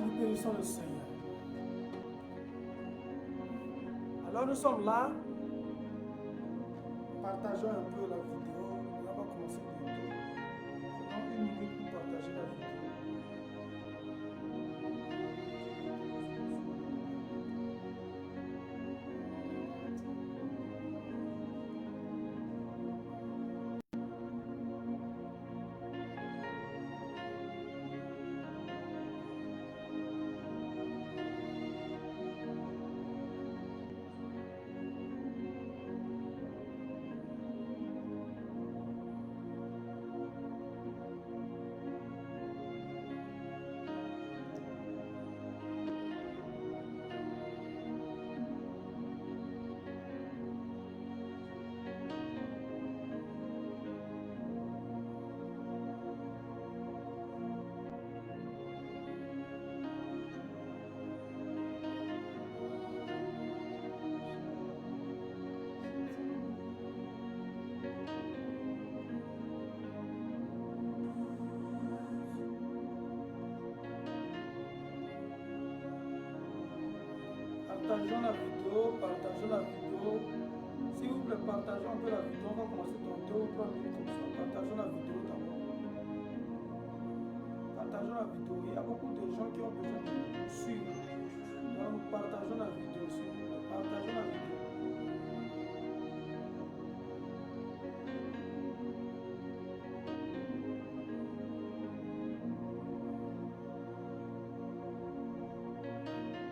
Nous bénissons le Seigneur. Alors nous sommes là. Partageons un peu la vidéo. On va commencer bientôt. Prenons une minute pour partager la vidéo. Partageons la vidéo, partageons la vidéo. S'il vous plaît, partageons un peu la vidéo. On va commencer dans 2 ou 3 minutes comme ça. Partageons la vidéo d'abord. Partageons la vidéo. Il y a beaucoup de gens qui ont besoin de nous suivre. Donc, partageons la vidéo aussi. Partageons la vidéo.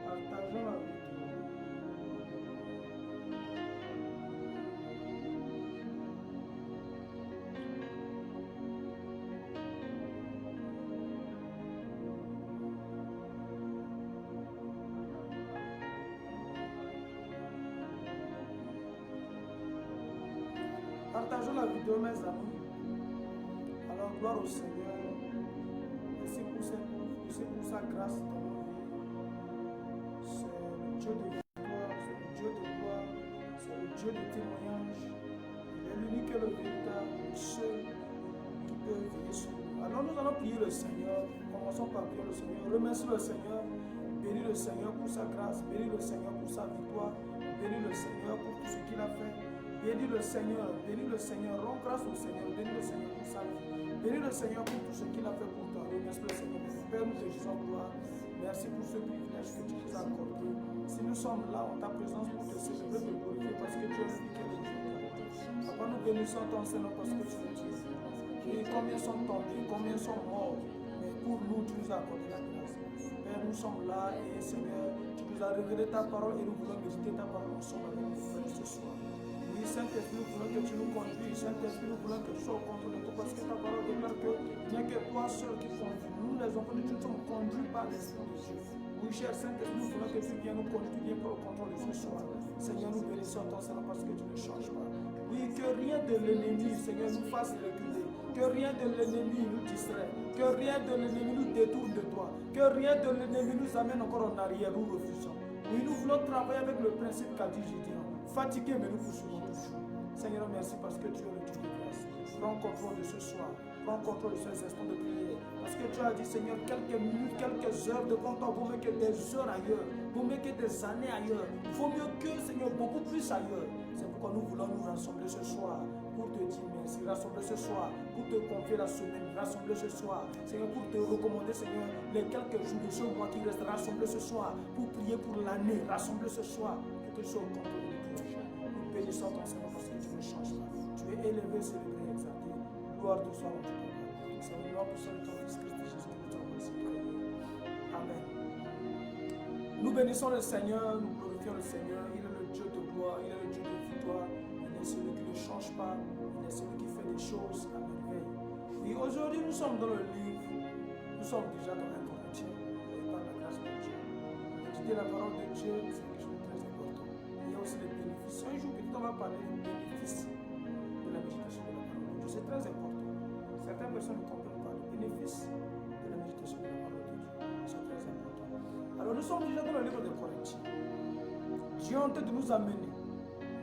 Partageons la vidéo. Partageons la vidéo, mes amis. Alors, gloire au Seigneur. Merci pour sa grâce dans nos vies. C'est le Dieu de victoire, c'est le Dieu de gloire, c'est le Dieu de témoignage. Il est l'unique et le véritable, le seul qui peut veiller sur nous. Alors, nous allons prier le Seigneur. Commençons par prier le Seigneur. Remercie le Seigneur. Bénis le Seigneur pour sa grâce. Bénis le Seigneur pour sa victoire. Bénis le Seigneur pour tout ce qu'il a fait. Bénis le Seigneur, rends grâce au Seigneur, bénis le Seigneur pour sa vie, bénis le Seigneur pour tout ce qu'il a fait pour toi. Remercie le Seigneur. Père, nous te disons gloire. Merci pour ce privilège que tu nous as accordé. Si nous sommes là en ta présence pour te célébrer, te glorifier, parce que tu es l'unique et le véritable. Papa, nous bénissons ton Seigneur parce que tu es Dieu. Et combien sont tombés, combien sont morts, mais pour nous, tu nous as accordé la grâce. Père, nous sommes là et Seigneur, tu nous as révélé ta parole et nous voulons méditer ta parole ensemble avec nous ce soir. Oui, Saint-Esprit, nous voulons que tu nous conduises. Saint-Esprit, nous voulons que tu sois au contrôle de tout. Parce que ta parole déclare que il n'y a que toi seul qui conduis. Nous, les enfants de Dieu, sommes conduits par l'Esprit de Dieu. Oui, cher Saint-Esprit, nous voulons que tu viennes nous conduire, tu viennes pour le contrôle de ce soir. Seigneur, nous bénissons ton Seigneur parce que tu ne changes pas. Oui, que rien de l'ennemi, Seigneur, nous fasse reculer. Que rien de l'ennemi nous distrait. Que rien de l'ennemi nous détourne de toi. Que rien de l'ennemi nous amène encore en arrière, nous refusons. Oui, nous voulons travailler avec le principe qu'a dit Gideon. Fatigué, mais nous poursuivons toujours. Seigneur, merci parce que tu es le Dieu de grâce. Prends contrôle de ce soir. Prends contrôle de ces instants de prière. Parce que tu as dit, Seigneur, quelques minutes, quelques heures devant toi, vaut mieux que des heures ailleurs. Vaut mieux que des années ailleurs. Vaut mieux que, Seigneur, beaucoup plus ailleurs. C'est pourquoi nous voulons nous rassembler ce soir pour te dire merci. Rassembler ce soir pour te confier la semaine. Rassembler ce soir, Seigneur, pour te recommander, Seigneur, les quelques jours de ce mois qui restent. Rassembler ce soir pour prier pour l'année. Rassembler ce soir pour que tu sois au contrôle de nos prochains. Nous bénissons ton Seigneur parce que tu ne changes pas. Tu es élevé, célébré, exalté. Gloire de soi, notre Père. C'est au nom puissant de ton Fils Christ Jésus que nous t'avons ainsi prié. Amen. Nous bénissons le Seigneur, nous glorifions le Seigneur. Il est le Dieu de gloire, il est le Dieu de victoire. Il est celui qui ne change pas. Il est celui qui fait des choses à merveille. Et aujourd'hui, nous sommes dans le livre. Nous sommes déjà dans 1 Corinthiens. Par la grâce de Dieu. Étudier la parole de Dieu, c'est quelque chose de très important. Il y a aussi les bénéfices. Un jour, peut-être, on va parler des bénéfices de la méditation de la parole de Dieu. C'est très important. Certaines personnes ne comprennent pas les bénéfices de la méditation de la parole de Dieu. C'est très important. Alors, nous sommes déjà dans le livre de Corinthiens. Dieu a en tête de nous amener.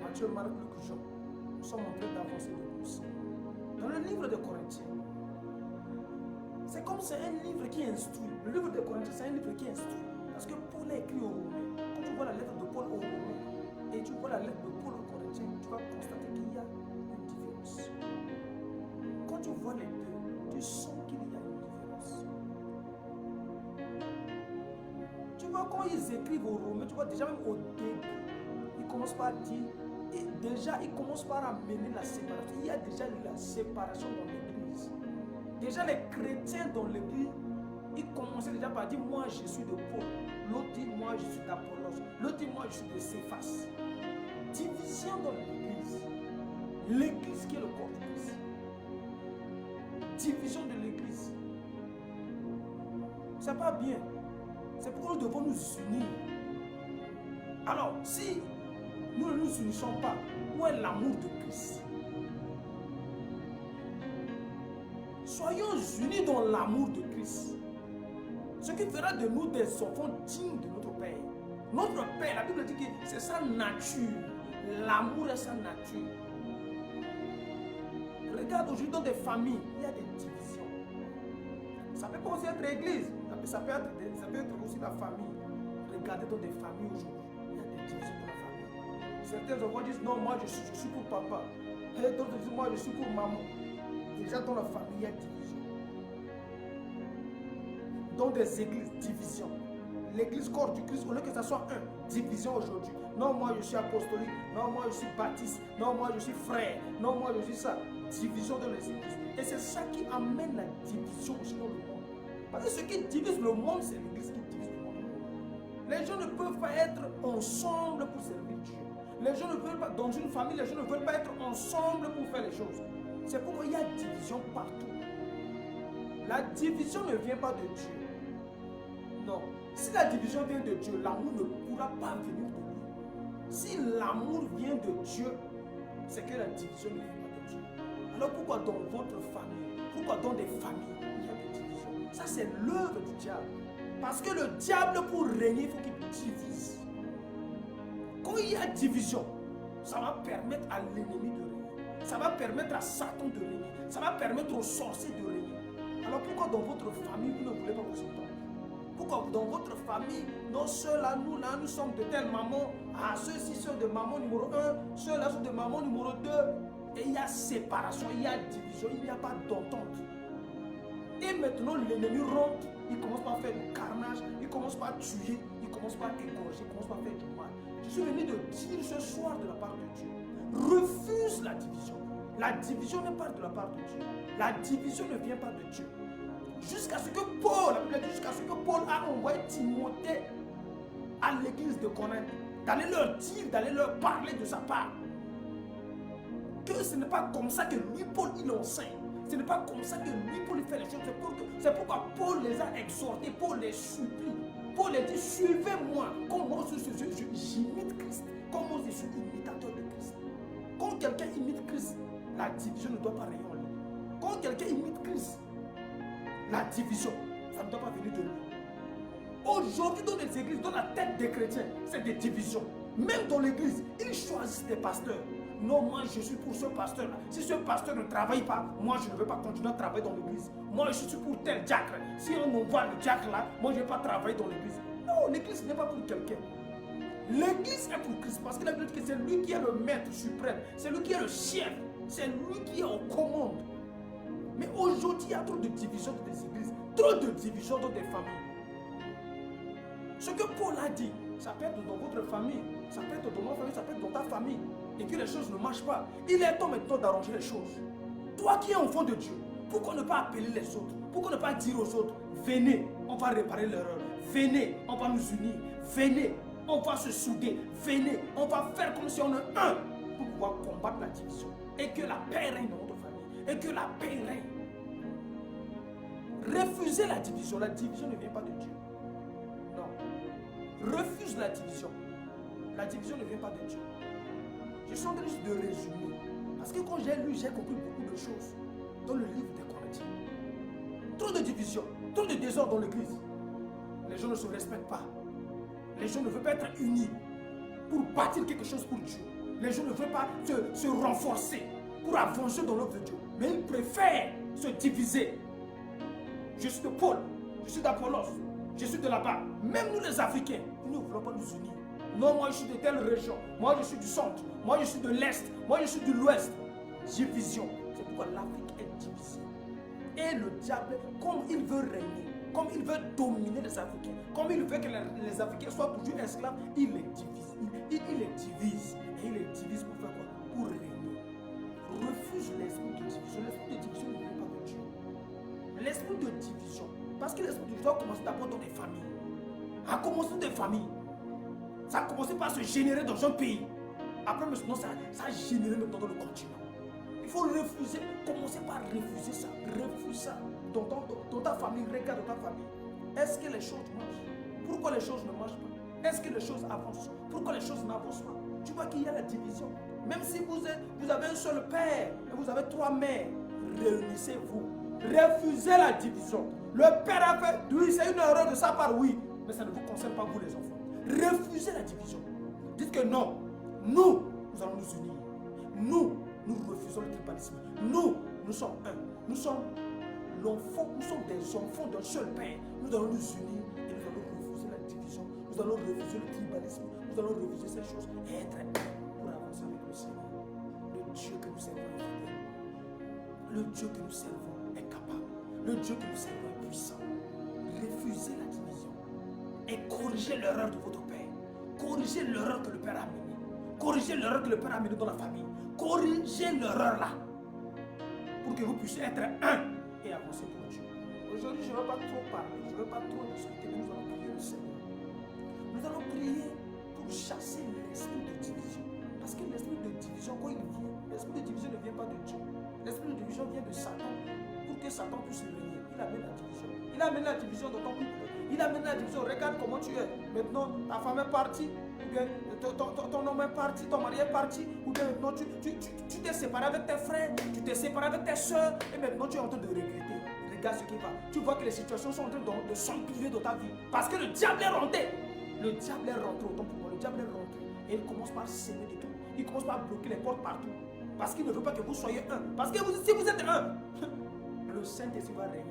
Matthieu, Marc, Luc, Jean. Nous sommes en train d'avancer de plus. Dans le livre de Corinthiens, ce C'est comme c'est un livre qui instruit. Le livre des Corinthiens, c'est un livre qui instruit. Parce que Paul a écrit aux Romains. Quand tu vois la lettre de Paul aux Romains et tu vois la lettre de Paul aux Corinthiens, tu vas constater qu'il y a une différence. Quand tu vois les deux, tu sens qu'il y a une différence. Tu vois, quand ils écrivent aux Romains, tu vois déjà même au début, ils commencent par dire, et déjà ils commencent par amener la séparation. Il y a déjà la séparation dans l'église. Déjà les chrétiens dans l'église, ils commençaient déjà par dire, moi je suis de Paul. L'autre dit, moi je suis d'Apollos. L'autre dit, moi je suis de Céphas. Division dans l'église. L'église qui est le corps de Christ. Division de l'église. C'est pas bien. C'est pourquoi nous devons nous unir. Alors, si nous ne nous unissons pas, où est l'amour de Christ? Soyons unis dans l'amour de Christ. Ce qui fera de nous des enfants dignes de notre Père. Notre Père, la Bible dit que c'est sa nature. L'amour est sa nature. Regarde aujourd'hui dans des familles, il y a des divisions. Ça peut pas aussi être l'église, ça peut être aussi la famille. Regardez dans des familles aujourd'hui, il y a des divisions dans la famille. Certains enfants disent non, moi je suis pour papa. Et d'autres disent moi je suis pour maman. Déjà dans la famille, il y a division. Dans des églises, division. L'église corps du Christ, au lieu que ça soit un, division aujourd'hui. Non, moi je suis apostolique. Non, moi je suis baptiste. Non, moi je suis frère. Non, moi je suis ça. Division dans les églises. Et c'est ça qui amène la division aussi dans le monde. Parce que ce qui divise le monde, c'est l'église qui divise le monde. Les gens ne peuvent pas être ensemble pour servir Dieu. Les gens ne veulent pas, dans une famille, les gens ne veulent pas être ensemble pour faire les choses. C'est pourquoi il y a division partout. La division ne vient pas de Dieu. Non. Si la division vient de Dieu, l'amour ne pourra pas venir de lui. Si l'amour vient de Dieu, c'est que la division ne vient pas de Dieu. Alors pourquoi dans votre famille, pourquoi dans des familles, il y a des divisions? Ça c'est l'œuvre du diable. Parce que le diable, pour régner, il faut qu'il divise. Quand il y a division, ça va permettre à l'ennemi de régner. Ça va permettre à Satan de régner. Ça va permettre aux sorciers de régner. Alors pourquoi dans votre famille, vous ne voulez pas vous entendre? Pourquoi dans votre famille, nos soeurs là, nous sommes de telle maman, ah, ceux-ci sont de maman numéro 1, ceux-là sont de maman numéro 2, et il y a séparation, il y a division, il n'y a pas d'entente. Et maintenant, l'ennemi rentre, il commence par faire du carnage, il commence par tuer, il commence par égorger, il commence par faire du mal. Je suis venu de dire ce soir de la part de Dieu, refuse la division. La division n'est pas de la part de Dieu. La division ne vient pas de Dieu. Jusqu'à ce que Paul, jusqu'à ce que Paul a envoyé Timothée à l'église de Corinthe, d'aller leur dire, d'aller leur parler de sa part. Que ce n'est pas comme ça que lui, Paul, il enseigne. Ce n'est pas comme ça que lui, Paul, il fait les choses. C'est pourquoi Paul les a exhortés, Paul les supplie. Paul les dit, suivez-moi, comme moi j'imite Christ, comme moi je suis imitateur de Christ. Quand quelqu'un imite Christ, la division ne doit pas rayonner. Quand quelqu'un imite Christ, la division, ça ne doit pas venir de lui. Aujourd'hui, dans les églises, dans la tête des chrétiens, c'est des divisions. Même dans l'église, ils choisissent des pasteurs. Non, moi je suis pour ce pasteur-là. Si ce pasteur ne travaille pas, moi je ne veux pas continuer à travailler dans l'église. Moi je suis pour tel diacre. Si on envoie le diacre-là, moi je ne vais pas travailler dans l'église. Non, l'église n'est pas pour quelqu'un. L'église est pour Christ. Parce que la Bible dit que c'est lui qui est le maître suprême. C'est lui qui est le chef. C'est lui qui est aux commandes. Mais aujourd'hui, il y a trop de divisions dans des églises, trop de divisions dans des familles. Ce que Paul a dit, ça peut être dans votre famille, ça peut être dans ma famille, ça peut être dans ta famille, et que les choses ne marchent pas. Il est temps maintenant d'arranger les choses. Toi qui es enfant de Dieu, pourquoi ne pas appeler les autres? Pourquoi ne pas dire aux autres, venez, on va réparer l'erreur. Venez, on va nous unir. Venez, on va se souder. Venez, on va faire comme si on est un pour pouvoir combattre la division. Et que la paix règne dans notre famille. Et que la paix règne. Refusez la division. La division ne vient pas de Dieu. Non. Refuse la division. La division ne vient pas de Dieu. Je suis en train juste de résumer. Parce que quand j'ai lu, j'ai compris beaucoup de choses dans le livre des Corinthiens. Trop de division, trop de désordre dans l'église. Les gens ne se respectent pas. Les gens ne veulent pas être unis pour bâtir quelque chose pour Dieu. Les gens ne veulent pas se renforcer pour avancer dans l'œuvre de Dieu. Mais ils préfèrent se diviser. je suis de Paul, je suis d'Apollos, je suis de là-bas. Même nous les Africains, nous ne voulons pas nous unir. Non, moi je suis de telle région, moi je suis du centre, moi je suis de l'Est, moi je suis de l'Ouest. Division. C'est pourquoi l'Afrique est divisée. Et le diable, comme il veut régner, comme il veut dominer les Africains, comme il veut que les Africains soient toujours esclaves, il les divise. Il les divise. Et il les divise pour faire quoi? Pour régner. Refuse l'esprit de division. L'esprit de division ne vient pas de Dieu. L'esprit de division. Parce que l'esprit de division doit commencer d'abord dans les familles. À commencer des familles. Ça a commencé par se générer dans un pays. Après, maintenant, ça a généré maintenant dans le continent. Il faut refuser, commencer par refuser ça. Refuse ça. Dans ta famille, regarde dans ta famille. Est-ce que les choses marchent? Pourquoi les choses ne marchent pas? Est-ce que les choses avancent? Pourquoi les choses n'avancent pas? Tu vois qu'il y a la division. Même si vous avez un seul père et vous avez 3 mères, réunissez-vous. Refusez la division. Le père a fait, oui, c'est une erreur de sa part, oui. Mais ça ne vous concerne pas, vous les enfants. Refusez la division. Dites que non, nous allons nous unir. Nous refusons le tribalisme. Nous sommes un. Nous sommes des enfants d'un seul père. Nous allons nous unir et nous allons refuser la division. Nous allons refuser le tribalisme. Nous allons refuser ces choses et être un pour avancer avec le Seigneur. Le Dieu que nous servons est fidèle. Le Dieu que nous servons est capable. Le Dieu que nous servons est puissant. Refusez la division et corrigez l'erreur de votre père. Corrigez l'erreur que le père a menée. Corrigez l'erreur que le père a menée dans la famille. Corrigez l'erreur là. Pour que vous puissiez être un et avancer pour Dieu. Aujourd'hui, je ne vais pas trop parler. Je ne vais pas trop discuter. Mais nous allons prier le Seigneur. Nous allons prier pour chasser l'esprit de division. Parce que l'esprit de division, quand il vient, l'esprit de division ne vient pas de Dieu. L'esprit de division vient de Satan. Pour que Satan puisse régner. Il amène la division. Il amène la division dans ton couple. Il amène la division. Regarde comment tu es. Maintenant, ta femme est partie. Ou bien ton homme est parti. Ton mari est parti. Ou bien maintenant, tu t'es séparé avec tes frères. Tu t'es séparé avec tes soeurs. Et maintenant, tu es en train de regretter. Regarde ce qui va. Tu vois que les situations sont en train de s'empirer dans ta vie. Parce que le diable est rentré. Le diable est rentré autant pour moi. Le diable est rentré. Et il commence par s'aimer de tout. Il commence par bloquer les portes partout. Parce qu'il ne veut pas que vous soyez un. Parce que si vous êtes un, le Saint-Esprit va régner.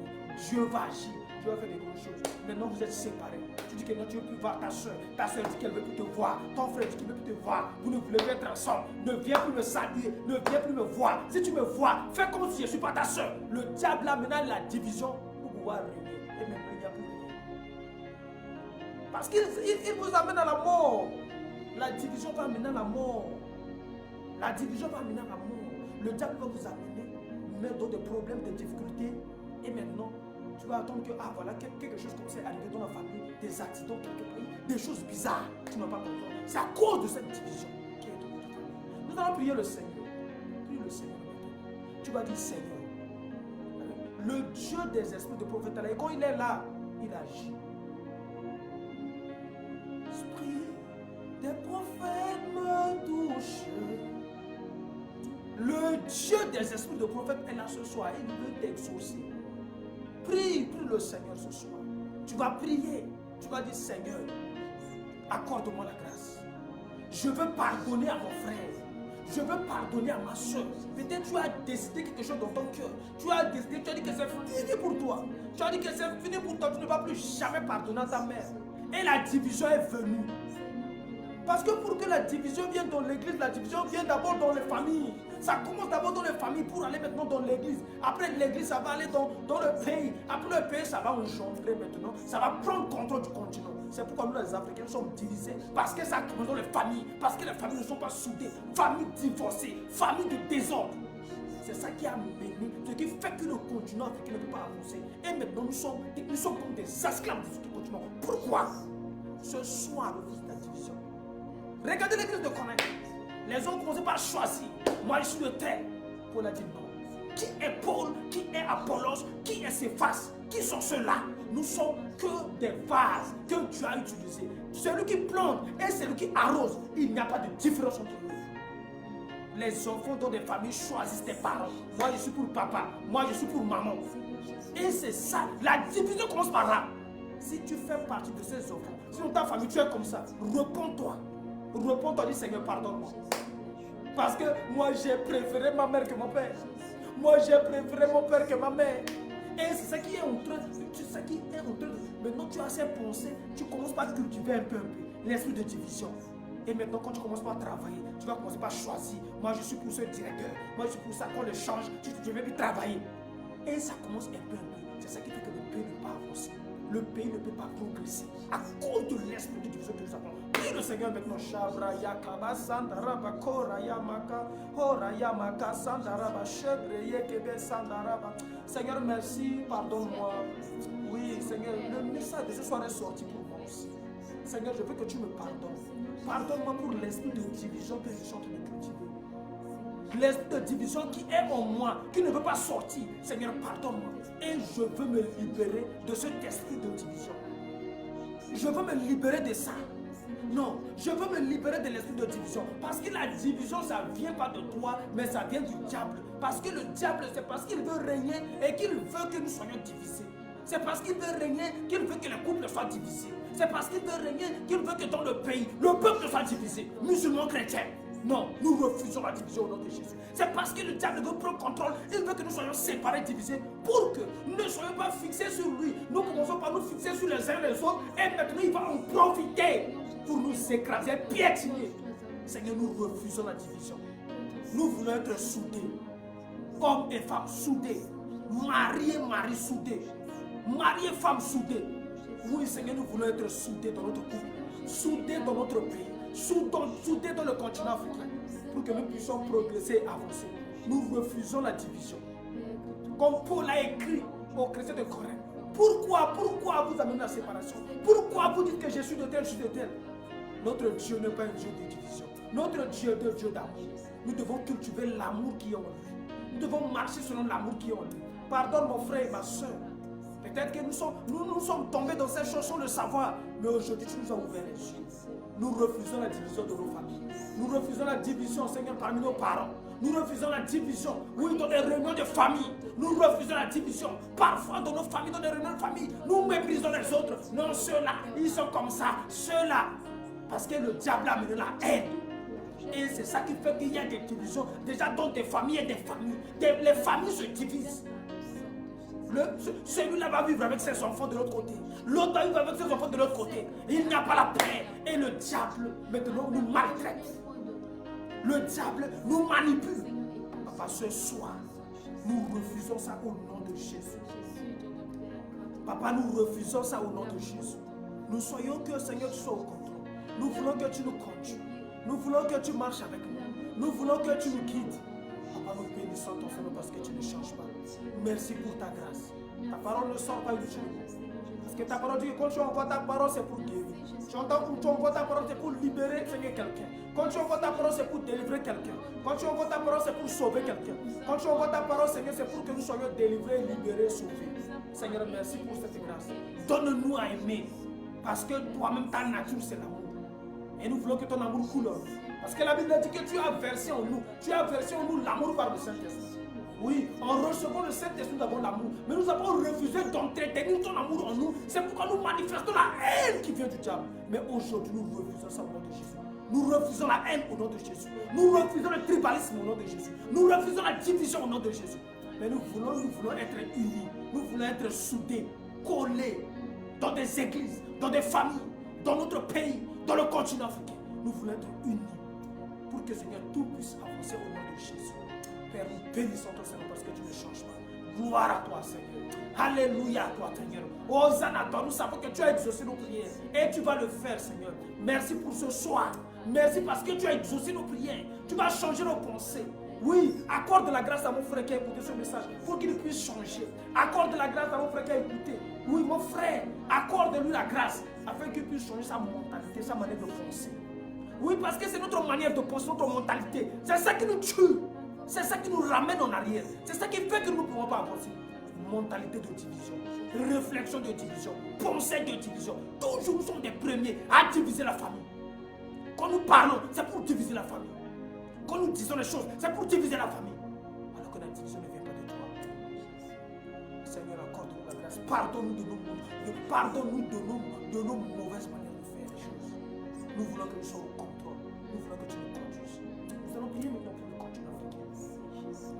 Dieu va agir. Dieu va faire des bonnes choses. Maintenant, vous êtes séparés. Tu dis que non, tu ne veux plus voir ta soeur. Ta soeur dit qu'elle ne veut plus te voir. Ton frère dit qu'il ne veut plus te voir. Vous ne voulez plus être ensemble. Ne viens plus me saluer. Ne viens plus me voir. Si tu me vois, fais comme si je ne suis pas ta soeur. Le diable a maintenant la division pour pouvoir régner. Et maintenant, il n'y a plus rien. Parce qu'il vous amène à la mort. La division va amener à la mort. La division va amener à la mort. Le diable va vous amener, mettre dans des problèmes, des difficultés. Et maintenant, tu vas attendre que, voilà, quelque chose comme ça est arrivé dans la famille, des accidents quelque part, des choses bizarres. Tu n'as pas compris. C'est à cause de cette division qui est dans votre famille. Nous allons prier le Seigneur. Prie le Seigneur. Tu vas dire, Seigneur, le Dieu des esprits de prophète, et quand il est là, il agit. Esprit des prophètes me touche. Le Dieu des esprits de prophète est là ce soir. Il veut t'exaucer. Prie le Seigneur ce soir. Tu vas prier. Tu vas dire, Seigneur, accorde-moi la grâce. Je veux pardonner à mon frère. Je veux pardonner à ma soeur. Peut-être tu as décidé quelque chose dans ton cœur. Tu as décidé, tu as dit que c'est fini pour toi. Tu as dit que c'est fini pour toi. Tu ne vas plus jamais pardonner à ta mère. Et la division est venue. Parce que pour que la division vienne dans l'église, la division vient d'abord dans les familles. Ça commence d'abord dans les familles pour aller maintenant dans l'église. Après l'église, ça va aller dans le pays. Après le pays, ça va engendrer maintenant. Ça va prendre contrôle du continent. C'est pourquoi nous les Africains sommes divisés. Parce que ça commence dans les familles. Parce que les familles ne sont pas soudées. Familles divorcées. Familles de désordre. C'est ça qui a mené, ce qui fait que le continent africain ne peut pas avancer. Et maintenant, nous sommes comme des esclaves de ce continent. Pourquoi? Ce soir, le fils de la division. Regardez l'église de Corinthe. Les hommes commencent par choisir. Moi, je suis de tel. Paul a dit non. Qui est Paul? Qui est Apollos? Qui est Céphas? Qui sont ceux-là? Nous sommes que des vases que Dieu a utilisés. Celui qui plante et celui qui arrose, il n'y a pas de différence entre nous. Les enfants dans des familles choisissent tes parents. Moi, je suis pour papa. Moi, je suis pour maman. Et c'est ça. La division commence par là. Si tu fais partie de ces enfants, si dans ta famille tu es comme ça, réponds-toi. Réponds-toi, dis Seigneur, pardonne-moi. Parce que moi, j'ai préféré ma mère que mon père. Moi, j'ai préféré mon père que ma mère. Et c'est ça qui est en train de... Maintenant, tu as ces pensées, tu commences par cultiver un peu l'esprit de division. Et maintenant, quand tu commences par travailler, tu vas commencer par choisir. Moi, je suis pour ce directeur. Moi, je suis pour ça qu'on le change. Tu ne veux plus travailler. Et ça commence un peu. C'est ça qui fait que le pays ne peut pas avancer. Le pays ne peut pas progresser à cause de l'esprit de division que nous avons. Prie le Seigneur maintenant. Shabra Yakaba Sandaraba Kora Yamaka Hora Yamaka Sandaraba Shebre Yekebe Sandaraba. Seigneur, merci, pardonne-moi. Oui, Seigneur, le message de ce soir est sorti pour moi aussi. Seigneur, je veux que tu me pardonnes. Pardonne-moi pour l'esprit de division que je suis en train de cultiver. L'esprit de division qui est en moi, qui ne veut pas sortir. Seigneur, pardonne-moi. Et je veux me libérer de cet esprit de division. Je veux me libérer de ça. Non, je veux me libérer de l'esprit de division. Parce que la division, ça ne vient pas de toi, mais ça vient du diable. Parce que le diable, c'est parce qu'il veut régner et qu'il veut que nous soyons divisés. C'est parce qu'il veut régner qu'il veut que les couples soient divisés. C'est parce qu'il veut régner qu'il veut que dans le pays, le peuple soit divisé. Musulmans, chrétiens. Non, nous refusons la division au nom de Jésus. C'est parce que le diable veut prendre contrôle. Il veut que nous soyons séparés, divisés, pour que nous ne soyons pas fixés sur lui. Nous commençons par nous fixer sur les uns et les autres. Et maintenant, il va en profiter pour nous écraser, piétiner. Seigneur, nous refusons la division. Nous voulons être soudés. Hommes et femmes soudés. Mari et mari soudés. Mari et femme soudés. Oui, Seigneur, nous voulons être soudés dans notre couple. Soudés dans notre pays. Soudés dans le continent africain. Pour que nous puissions progresser et avancer. Nous refusons la division. Comme Paul a écrit aux chrétiens de Corinthe. Pourquoi vous amenez la séparation? Pourquoi vous dites que je suis de tel, je suis de tel? Notre Dieu n'est pas un Dieu de division. Notre Dieu est un Dieu d'amour. Nous devons cultiver l'amour qui est en lui. Nous devons marcher selon l'amour qui est en lui. Pardonne mon frère et ma soeur. Peut-être que nous sommes tombés dans cette chose sans le savoir. Mais aujourd'hui, tu nous as ouvert les yeux. Nous refusons la division de nos familles. Nous refusons la division, Seigneur, parmi nos parents. Nous refusons la division, oui, dans des réunions de famille. Nous refusons la division. Parfois, dans nos familles, dans des réunions de famille, nous méprisons les autres. Non, ceux-là, ils sont comme ça. Ceux-là, parce que le diable a amené la haine. Et c'est ça qui fait qu'il y a des divisions. Déjà dans des familles et des familles. Les familles se divisent. Celui-là va vivre avec ses enfants de l'autre côté. L'autre va vivre avec ses enfants de l'autre côté. Il n'y a pas la paix. Et le diable, maintenant, nous maltraite. Le diable nous manipule. Papa, ce soir, nous refusons ça au nom de Jésus. Papa, nous refusons ça au nom de Jésus. Nous soyons que, Seigneur, tu sois au contrôle. Nous voulons que tu nous conduis. Nous voulons que tu marches avec nous. Nous voulons que tu nous guides. Papa, nous bénissons ton Seigneur parce que tu ne changes pas. Merci pour ta grâce. Ta parole ne sort pas inutilement. Parce que ta parole dit que quand tu envoies ta parole, c'est pour guérir. Tu envoies ta parole, c'est pour libérer quelqu'un. Quand tu envoies ta parole, c'est pour délivrer quelqu'un. Quand tu envoies ta parole, c'est pour sauver quelqu'un. Quand tu envoies ta parole, Seigneur, c'est pour que nous soyons délivrés, libérés, sauvés. Seigneur, merci pour cette grâce. Donne-nous à aimer. Parce que toi-même, ta nature, c'est l'amour. Et nous voulons que ton amour coule en nous. Parce que la Bible dit que tu as versé en nous. Tu as versé en nous l'amour par le Saint-Esprit. Oui, en recevant le Saint-Esprit, nous avons l'amour. Mais nous avons refusé d'entretenir ton amour en nous. C'est pourquoi nous manifestons la haine qui vient du diable. Mais aujourd'hui, nous refusons ça au nom de Jésus. Nous refusons la haine au nom de Jésus. Nous refusons le tribalisme au nom de Jésus. Nous refusons la division au nom de Jésus. Mais nous voulons être unis. Nous voulons être soudés, collés dans des églises, dans des familles, dans notre pays, dans le continent africain. Nous voulons être unis pour que Seigneur tout puisse avancer au nom de Jésus. Père, nous bénissons ton Seigneur parce que tu ne changes pas. Gloire à toi, Seigneur. Alléluia à toi, Seigneur. Hosanna à toi. Nous savons que tu as exaucé nos prières et tu vas le faire, Seigneur. Merci pour ce soir. Merci parce que tu as exaucé nos prières. Tu vas changer nos pensées. Oui, accorde la grâce à mon frère qui a écouté ce message pour qu'il puisse changer. Accorde la grâce à mon frère qui a écouté. Oui, mon frère, accorde-lui la grâce afin qu'il puisse changer sa mentalité, sa manière de penser. Oui, parce que c'est notre manière de penser, notre mentalité. C'est ça qui nous tue. C'est ça qui nous ramène en arrière. C'est ça qui fait que nous ne pouvons pas avancer. Mentalité de division, réflexion de division, pensée de division. Toujours nous sommes des premiers à diviser la famille. Quand nous parlons, c'est pour diviser la famille. Quand nous disons les choses, c'est pour diviser la famille. Alors que la division ne vient pas de toi. Seigneur, accorde-nous la grâce. Pardonne-nous de nos mauvaises manières de faire les choses. Nous voulons que nous soyons au contrôle. Nous voulons que tu nous conduises. Nous allons prier maintenant pour le continent africain.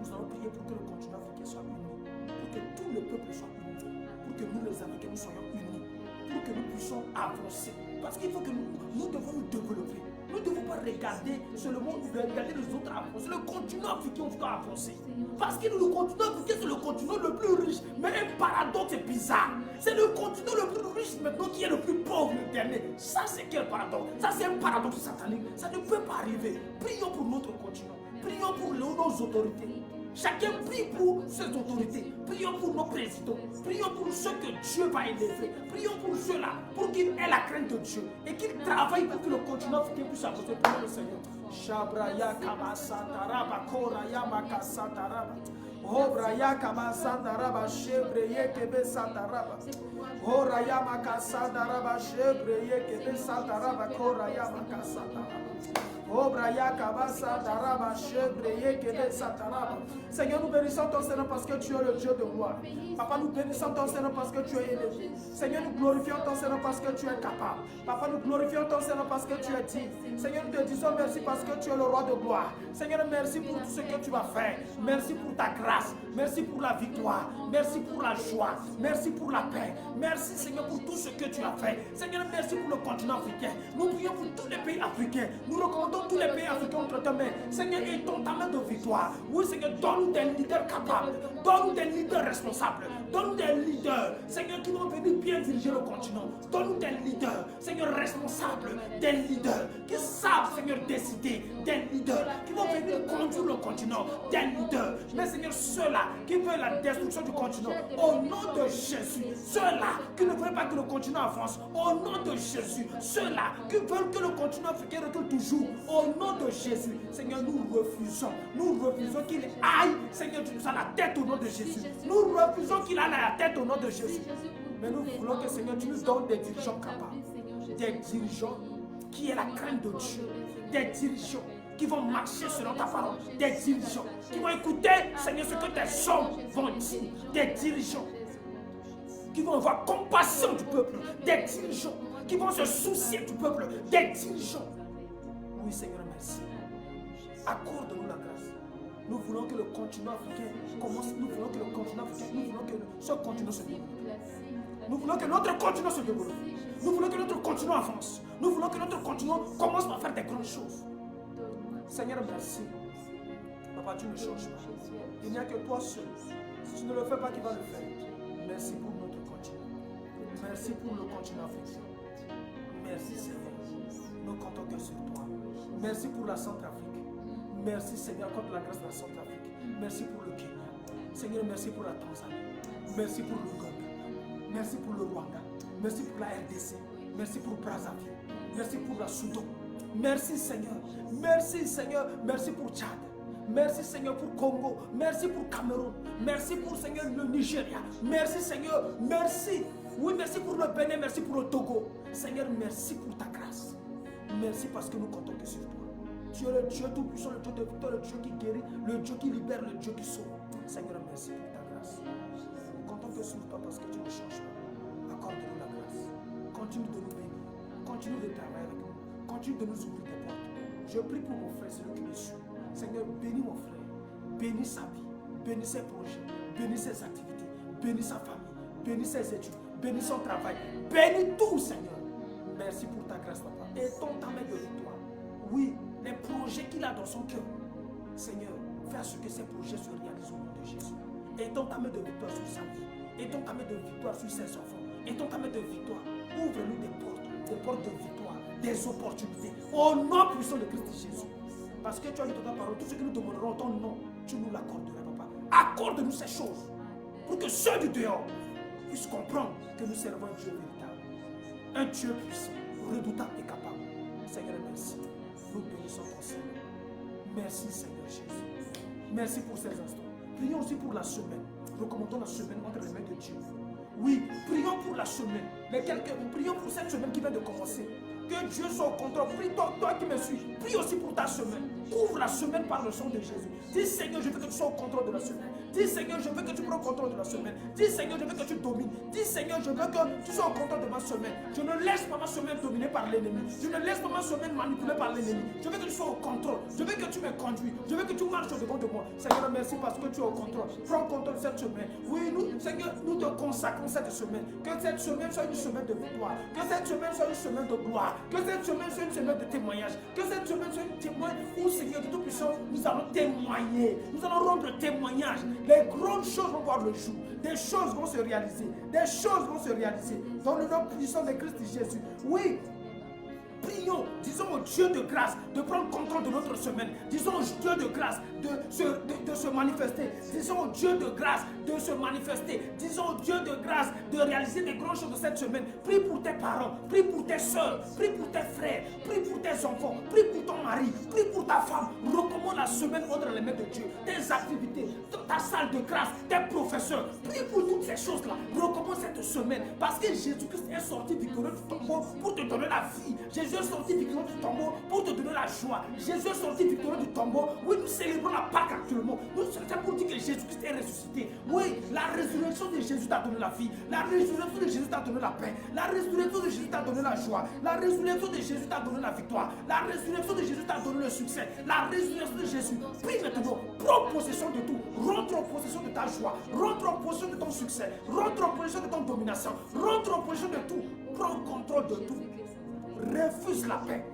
Nous allons prier pour que le continent africain soit uni. Pour que tout tout le peuple soit uni, pour que nous les Africains nous soyons unis, pour que nous puissions avancer. Parce qu'il faut que nous devons nous développer. Nous ne devons pas regarder seulement regarder les autres avancer. Le continent africain doit avancer. Parce que le continent africain, c'est le continent le plus riche. Mais un paradoxe est bizarre. C'est le continent le plus riche maintenant qui est le plus pauvre le dernier. Ça, c'est quel paradoxe? Ça, c'est un paradoxe satanique. Ça ne peut pas arriver. Prions pour notre continent. Prions pour nos autorités. Chacun prie pour ses autorités. Prions pour nos présidents. Prions pour ceux que Dieu va élever. Prions pour ceux-là, pour qu'ils aient la crainte de Dieu et qu'ils travaillent pour que le continent africain puisse avancer. Prions le Seigneur. Shabraya Kabasataraba, Koraya Makasataraba. Obraya Kabasataraba, Shebreye Kebesataraba. Oraya Makasataraba, Shebreye Kebesataraba, Koraya Makasataraba. Seigneur, nous bénissons ton Seigneur parce que tu es le Dieu de gloire. Papa, nous bénissons ton Seigneur parce que tu es élevé. Seigneur, nous glorifions ton Seigneur parce que tu es capable. Papa, nous glorifions ton Seigneur parce que tu es digne. Seigneur, nous te disons merci parce que tu es le roi de gloire. Seigneur, merci pour tout ce que tu vas faire. Merci pour ta grâce. Merci pour la victoire. Merci pour la joie. Merci pour la paix. Merci, Seigneur, pour tout ce que tu as fait. Seigneur, merci pour le continent africain. Nous prions pour tous les pays africains. Nous recommandons tous les pays africains entre ta main. Seigneur, et ton ta main de victoire. Oui, Seigneur, donne-nous des leaders capables. Donne-nous des leaders responsables. Donne-nous des leaders, Seigneur, qui vont venir bien diriger le continent. Donne-nous des leaders, Seigneur, responsables. Des leaders qui savent, Seigneur, décider. Des leaders qui vont venir conduire le continent. Des leaders. Mais, Seigneur, ceux-là qui veulent la destruction du continent, au nom de Jésus. Ceux-là qui ne veulent pas que le continent avance, au nom de Jésus. Ceux-là qui veulent que le continent africain recule toujours, au nom de Jésus. Seigneur, nous refusons qu'il aille, Seigneur, tu nous as la tête au nom de Jésus. Nous refusons qu'il aille à la tête au nom de Jésus. Mais nous voulons que, Seigneur, tu nous donnes des dirigeants capables, des dirigeants qui aient la crainte de Dieu, des dirigeants qui vont marcher selon ta parole, des dirigeants qui vont écouter, Seigneur, ce que tes hommes vont dire, des dirigeants qui vont avoir compassion du peuple, des dirigeants qui vont se soucier du peuple, des dirigeants. Oui, Seigneur, merci. Accorde-nous la grâce. Nous voulons que le continent africain commence, nous voulons que le continent africain, nous voulons que ce continent se développe. Nous voulons que notre continent se développe. Nous voulons que notre continent avance. Nous voulons que notre continent commence à faire des grandes choses. Seigneur, merci. Papa, tu ne changes pas. Il n'y a que toi seul. Si tu ne le fais pas, qui va le faire? Merci pour notre continent. Merci pour le continent africain. Merci, Seigneur. Nous comptons que sur toi. Merci pour la Centrafrique. Merci, Seigneur, contre la grâce de la Centrafrique. Merci pour le Kenya. Seigneur, merci pour la Tanzanie. Merci pour l'Ouganda. Merci pour le Rwanda. Merci pour la RDC. Merci pour Brazzaville. Merci pour la Soudan. Merci, Seigneur. Merci, Seigneur. Merci pour Tchad. Merci, Seigneur, pour Congo. Merci pour Cameroun. Merci pour, Seigneur, le Nigeria. Merci, Seigneur. Merci. Oui, merci pour le Bénin. Merci pour le Togo. Seigneur, merci pour ta grâce. Merci parce que nous comptons que sur toi. Tu es le Dieu tout-puissant, le Dieu de victoire, le Dieu qui guérit, le Dieu qui libère, le Dieu qui sauve. Seigneur, merci pour ta grâce. Nous comptons que sur toi parce que tu ne changes pas. Accorde-nous la grâce. Continue de nous bénir. Continue de travailler avec nous. Continue de nous ouvrir des portes. Je prie pour mon frère, celui qui me suit. Seigneur, bénis mon frère. Bénis sa vie. Bénis ses projets. Bénis ses activités. Bénis sa famille. Bénis ses études. Bénis son travail. Bénis tout, Seigneur. Merci pour ta grâce, papa. Et ton ta main de victoire. Oui, les projets qu'il a dans son cœur. Seigneur, fais à ce que ces projets se réalisent au nom de Jésus. Et ton ta main de victoire sur sa vie. Et ton ta main de victoire sur ses enfants. Et ton ta main de victoire. Ouvre-nous des portes de victoire, des opportunités. Au nom puissant de Christ Jésus. Parce que tu as dit dans ta parole, tout ce que nous demanderons en ton nom, tu nous l'accorderas, papa. Accorde-nous ces choses. Pour que ceux du dehors puissent comprendre que nous servons un Dieu véritable. Un Dieu puissant, redoutable et capable. Seigneur, merci. Nous bénissons ton Seigneur. Merci, Seigneur Jésus. Merci pour ces instants. Prions aussi pour la semaine. Recommandons la semaine entre les mains de Dieu. Oui, prions pour la semaine. Mais prions pour cette semaine qui vient de commencer. Que Dieu soit au contrôle. Prie toi qui me suis. Prie aussi pour ta semaine. Couvre la semaine par le sang de Jésus. Dis, Seigneur, je veux que tu sois au contrôle de la semaine. Dis Seigneur, je veux que tu prennes contrôle de la semaine. Dis Seigneur, je veux que tu domines. Dis Seigneur, je veux que tu sois au contrôle de ma semaine. Je ne laisse pas ma semaine dominée par l'ennemi. Je ne laisse pas ma semaine manipulée par l'ennemi. Je veux que tu sois au contrôle. Je veux que tu me conduis. Je veux que tu marches devant de moi. Seigneur, merci parce que tu es au contrôle. Prends contrôle de cette semaine. Oui, nous, Seigneur, nous te consacrons cette semaine. Que cette semaine soit une semaine de victoire. Que cette semaine soit une semaine de gloire. Que cette semaine soit une semaine de témoignage. Que cette semaine soit une témoin où, Seigneur, de Tout-Puissant, nous allons témoigner. Nous allons rendre témoignage. Les grandes choses vont voir le jour. Des choses vont se réaliser. Des choses vont se réaliser. Dans le nom puissant de Christ Jésus. Oui. Prions, disons au Dieu de grâce de prendre contrôle de notre semaine. Disons au Dieu de grâce de se manifester. Disons au Dieu de grâce de se manifester. Disons au Dieu de grâce de réaliser des grandes choses de cette semaine. Prie pour tes parents, prie pour tes soeurs, prie pour tes frères, prie pour tes enfants, prie pour ton mari, prie pour ta femme. Recommande la semaine entre les mains de Dieu. Tes activités, ta salle de grâce, tes professeurs. Prie pour toutes ces choses-là. Recommande cette semaine parce que Jésus-Christ est sorti victorieux du tombeau pour te donner la vie. Jésus est sorti victorieux du tombeau pour te donner la joie. Jésus est sorti victorieux du tombeau. Oui, nous célébrons la Pâque actuellement. Nous sommes pour dire que Jésus-Christ est ressuscité. Oui, la résurrection de Jésus t'a donné la vie. La résurrection de Jésus t'a donné la paix. La résurrection de Jésus t'a donné la joie. La résurrection de Jésus t'a donné la victoire. La résurrection de Jésus t'a donné le succès. La résurrection de Jésus. Prie maintenant. Prends possession de tout. Rentre en possession de ta joie. Rentre en possession de ton succès. Rentre en possession de ton domination. Rentre en possession de tout. Prends contrôle de tout. Refuse la paix.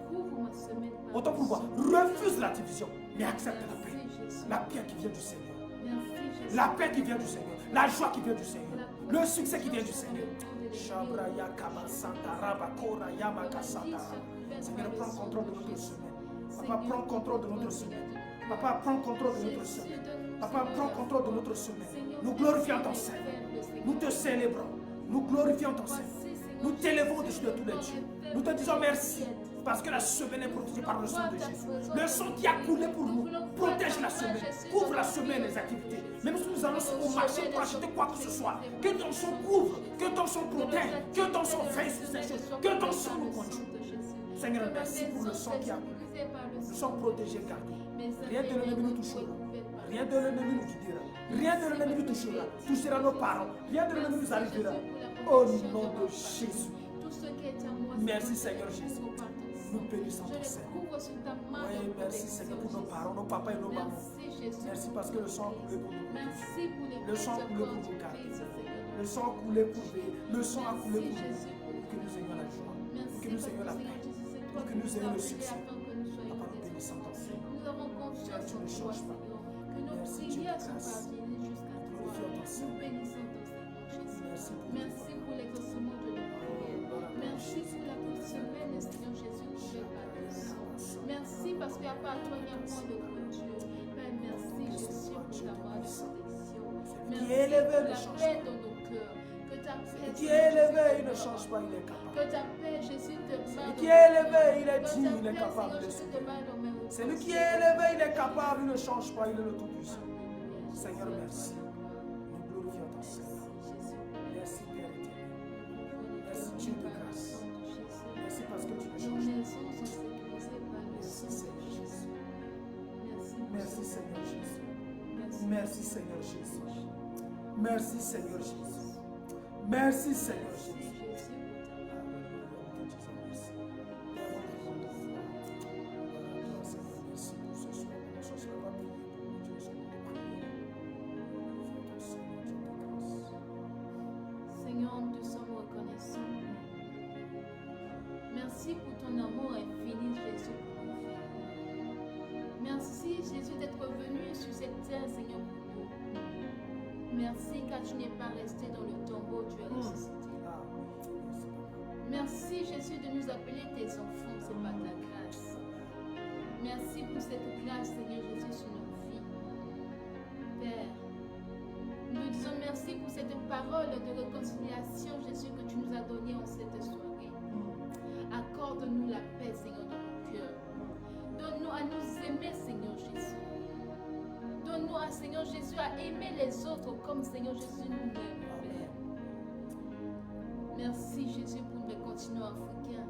Autant pour moi, refuse la division, mais accepte la paix. La paix qui vient du Seigneur. La paix qui vient du Seigneur. La joie qui vient du Seigneur. Le succès qui vient du Seigneur. Seigneur, prends contrôle de notre semaine. Papa, prends contrôle de notre semaine. Papa, prends contrôle de notre semaine. Papa, prends contrôle de notre semaine. Nous glorifions ton Seigneur. Nous te célébrons. Nous glorifions ton Seigneur. Nous t'élevons au-dessus de tous les dieux. Nous te disons merci parce que la semaine est protégée par le sang de Jésus. Le sang qui a coulé pour nous protège la semaine, couvre la semaine, les activités. Même si nous allons au marché pour acheter quoi que ce soit, que ton sang couvre, que ton sang protège, que ton sang veille sur ces choses, que ton sang nous conduise. Seigneur, merci pour le sang qui a coulé. Nous sommes protégés, gardés. Rien de l'ennemi nous touchera. Rien de l'ennemi nous guidera. Rien de l'ennemi nous touchera nos parents. Rien de l'ennemi nous arrivera. Au nom de Jésus. Merci Seigneur Jésus. Nous bénissons ton Seigneur. Oui, merci Seigneur pour nos parents, nos papas et nos mamans. Merci parce que le sang a coulé pour nous. Le sang a coulé pour nous garder. Le sang a coulé pour nous. Le sang a coulé pour nous. Pour que nous ayons la joie. Pour que nous ayons la paix. Pour que nous ayons le succès. Papa, nous bénissons ton Seigneur. Tu ne changes pas. Merci Dieu de grâce. Glorifions ton Seigneur. Merci pour l'exaucement de nos prières. Merci pour la semaine, Seigneur Jésus, pour les valeurs. Merci parce qu'à part toi, il n'y a point de Dieu. Père, merci Jésus pour ta protection. Merci pour la paix dans nos cœurs. Que ta paix, qui est élevé, il ne change pas, il est capable. Que ta paix, Jésus, te parle. Qui est élevé, il est digne, il est capable de sauver. Celui qui est élevé, il est capable, il ne change pas, il est le Tout-Puissant. Seigneur, merci. Nous glorifions ton Seigneur. Merci Père éternel. Merci Dieu de grâce. Merci parce que tu ne changes pas. Merci Seigneur Jésus. Merci Seigneur Jésus. Merci Seigneur Jésus. Merci Seigneur Jésus. Merci Seigneur Jésus. Seigneur, nous te sommes reconnaissants. Merci pour ton amour infini, Jésus, pour nos vies. Merci, Jésus, d'être venu sur cette terre, Seigneur, pour nous. Merci, car tu n'es pas resté dans le tombeau, tu es ressuscité. Merci, Jésus, de nous appeler tes enfants, c'est par ta grâce. Merci pour cette grâce, Seigneur Jésus, sur nos vies. Père, nous disons merci pour cette parole de réconciliation, Jésus, que tu nous as donnée en cette soirée. Accorde-nous la paix, Seigneur, dans nos cœurs. Donne-nous à nous aimer, Seigneur Jésus. Donne-nous, à Seigneur Jésus, à aimer les autres comme Seigneur Jésus nous aime, Père. Merci, Jésus, pour le continent africain.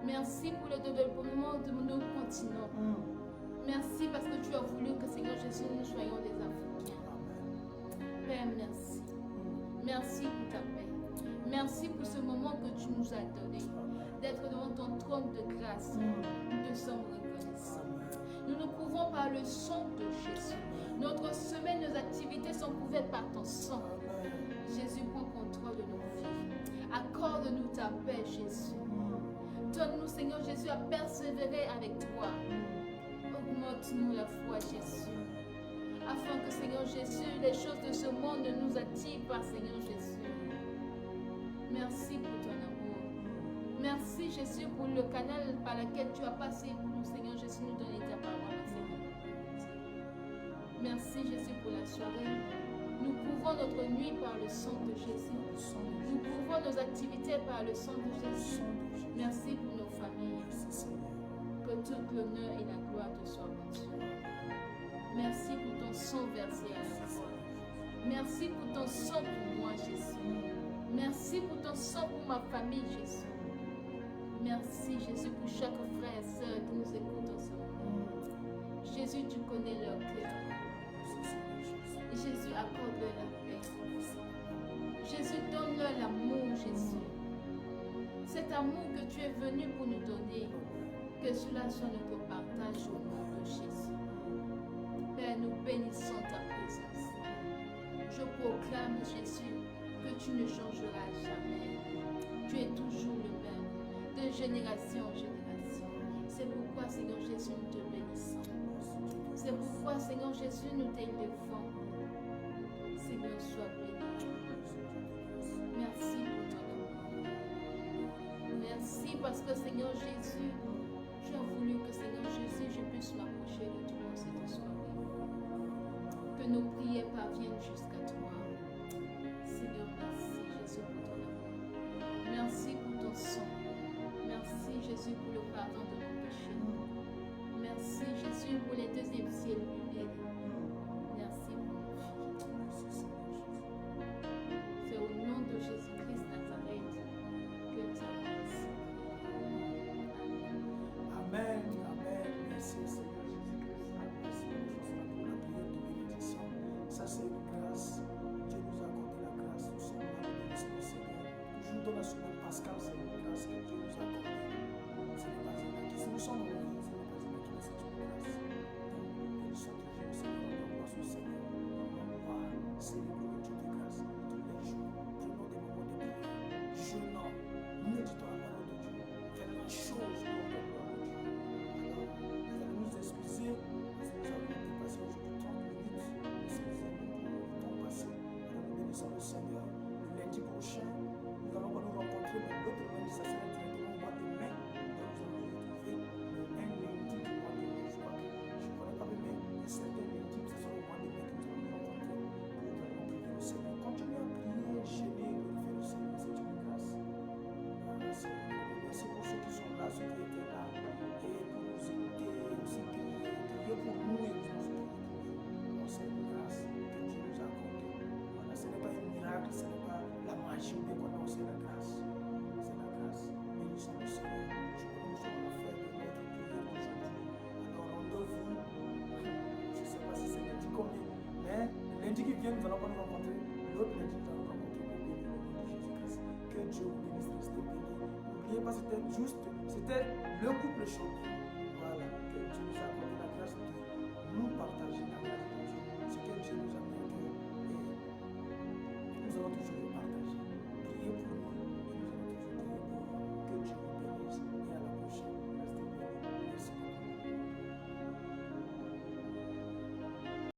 Merci pour le développement de nos continents. Merci parce que tu as voulu que, Seigneur Jésus, nous soyons des Africains. Père, merci. Merci pour ta paix. Merci pour ce moment que tu nous as donné. D'être devant ton trône de grâce. Nous te sommes reconnaissants. Nous nous couvrons par le sang de Jésus. Notre semaine, nos activités sont couvertes par ton sang. Jésus, prends contrôle de nos vies. Accorde-nous ta paix, Jésus. Donne-nous, Seigneur Jésus, à persévérer avec toi. Augmente-nous la foi, Jésus. Afin que, Seigneur Jésus, les choses de ce monde ne nous attirent pas, Seigneur Jésus. Merci pour ton amour. Merci, Jésus, pour le canal par lequel tu as passé pour nous, Seigneur Jésus, nous donner ta parole, Seigneur. Merci, Jésus, pour la soirée. Nous couvrons notre nuit par le sang de Jésus. Nous couvrons nos activités par le sang de Jésus. Merci pour nos familles. Que toute l'honneur et la gloire te soient rendues. Merci pour ton sang versé à la croix. Merci pour ton sang pour moi, Jésus. Merci pour ton sang pour ma famille, Jésus. Merci, Jésus, pour chaque frère et sœur qui nous écoute en ce moment. Jésus, tu connais leur cœur. Jésus, accorde-leur la paix. Jésus, donne-leur l'amour, Jésus. Cet amour que tu es venu pour nous donner, que cela soit notre partage au nom de Jésus. Père, nous bénissons ta présence. Je proclame, Jésus, que tu ne changeras jamais. Tu es toujours le même, de génération en génération. C'est pourquoi, Seigneur Jésus, nous te bénissons. C'est pourquoi, Seigneur Jésus, nous t'élevons. Seigneur, sois béni. Merci pour ton amour. Merci parce que, Seigneur Jésus, tu as voulu que, Seigneur Jésus, je puisse m'approcher de toi cette soirée. Que nos prières parviennent jusqu'à toi. Seigneur, merci Jésus pour ton amour. Merci pour ton sang. Merci Jésus pour le pardon de nos péchés. Merci Jésus pour les deuxièmes ciels lumineux. Merci pour nos vies. C'est au nom de Jésus-Christ Nazareth que nous avons merci. Amen. Amen. Merci Seigneur Jésus-Christ. Merci pour la prière de bénédiction. Ça c'est une grâce. Dieu nous a accordé la grâce. Nous sommes là pour bénir le Seigneur. Toujours dans la semaine pascale, c'est une grâce que Dieu nous a accordée. Ce n'est pas un acquis. Si nous sommes en vie, ce n'est pas un acquis, mais c'est une grâce. Donc, bénissons Dieu, Seigneur. On passe au Seigneur. On va célébrer le Dieu de grâce tous les jours. Prenons des moments de prière. Jeûnons. Méditons la parole de Dieu. Faisons la chose pour la gloire de Dieu. Alors, vous allez nous excuser parce que nous avons dépassé aujourd'hui 30 minutes. Excusez-nous pour le temps passé. Alors, nous bénissons le Seigneur. Le lundi prochain, nous allons pas nous rencontrer, mais l'autre lundi, ça sera directement au mois de mai. Donc, nous allons nous retrouver un lundi du mois de mai. Je crois que je ne connais pas le mai, mais certains lundis, ce sera au mois de mai que nous allons nous rencontrer pour vraiment prier le Seigneur. Continuez à prier, gêner, glorifier le Seigneur. C'est une grâce. Merci pour ceux qui sont là, ceux qui étaient là, et pour nous aider, aussi prier pour nous et nous aussi prier pour vous. C'est une grâce que Dieu nous a accordée. Voilà, ce n'est pas un miracle, ce n'est pas la magie, mais voilà, c'est la grâce. C'est la grâce. Bénissons le Seigneur. Je crois que nous sommes à la fin de notre prière d'aujourd'hui. Alors, rendez-vous. Je ne sais pas si c'est lundi combien, mais lundi qui vient, nous allons pas nous rencontrer. L'autre lundi, nous allons rencontrer pour bénir le nom de Jésus-Christ. Que Dieu vous bénisse, restez bénis. N'oubliez pas, c'était le couple chaud. Voilà, que Dieu nous a accordé la grâce de nous partager la grâce.